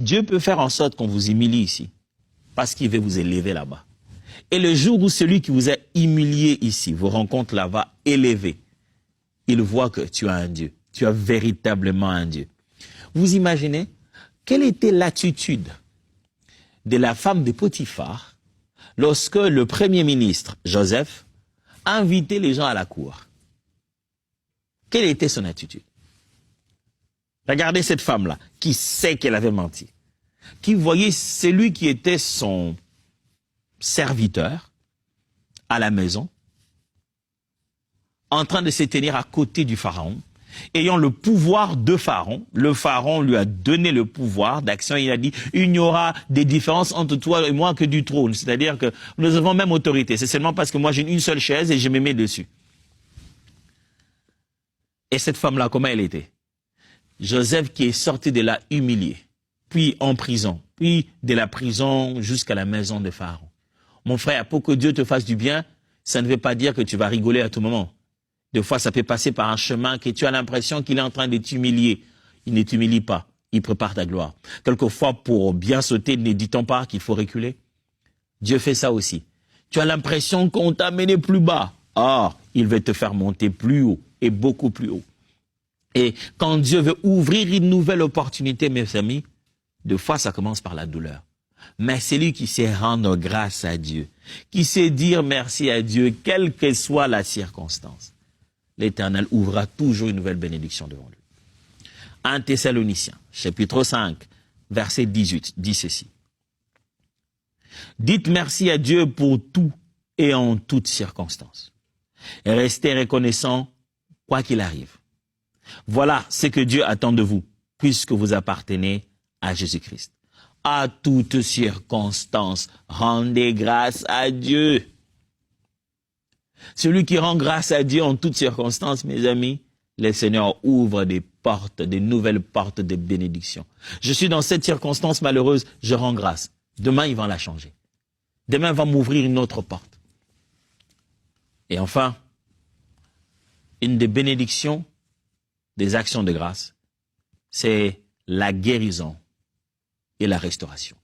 Dieu peut faire en sorte qu'on vous humilie ici, parce qu'il veut vous élever là-bas. Et le jour où celui qui vous a humilié ici vous rencontre là-bas élevé, il voit que tu as un Dieu, tu as véritablement un Dieu. Vous imaginez quelle était l'attitude de la femme de Potiphar lorsque le premier ministre, Joseph, a invité les gens à la cour? Quelle était son attitude? Regardez cette femme-là, qui sait qu'elle avait menti, qui voyait celui qui était son serviteur à la maison, en train de se tenir à côté du pharaon, ayant le pouvoir de Pharaon. Le Pharaon lui a donné le pouvoir d'action. Il a dit, il n'y aura des différences entre toi et moi que du trône. C'est-à-dire que nous avons même autorité. C'est seulement parce que moi j'ai une seule chaise et je me mets dessus. Et cette femme-là, comment elle était? Joseph qui est sorti de là humilié, puis en prison, puis de la prison jusqu'à la maison de Pharaon. Mon frère, pour que Dieu te fasse du bien, ça ne veut pas dire que tu vas rigoler à tout moment. Des fois, ça peut passer par un chemin que tu as l'impression qu'il est en train de t'humilier. Il ne t'humilie pas, il prépare ta gloire. Quelquefois, pour bien sauter, ne dit-on pas qu'il faut reculer? Dieu fait ça aussi. Tu as l'impression qu'on t'a mené plus bas. Ah, il veut te faire monter plus haut, et beaucoup plus haut. Et quand Dieu veut ouvrir une nouvelle opportunité, mes amis, des fois, ça commence par la douleur. Mais c'est lui qui sait rendre grâce à Dieu, qui sait dire merci à Dieu, quelle que soit la circonstance. L'Éternel ouvrira toujours une nouvelle bénédiction devant lui. 1 Thessaloniciens, chapitre 5, verset 18, dit ceci. Dites merci à Dieu pour tout et en toutes circonstances. Et restez reconnaissants quoi qu'il arrive. Voilà ce que Dieu attend de vous, puisque vous appartenez à Jésus-Christ. À toutes circonstances, rendez grâce à Dieu. Celui qui rend grâce à Dieu en toutes circonstances, mes amis, le Seigneur ouvre des portes, des nouvelles portes de bénédiction. Je suis dans cette circonstance malheureuse, je rends grâce. Demain, il va la changer. Demain, il va m'ouvrir une autre porte. Et enfin, une des bénédictions des actions de grâce, c'est la guérison et la restauration.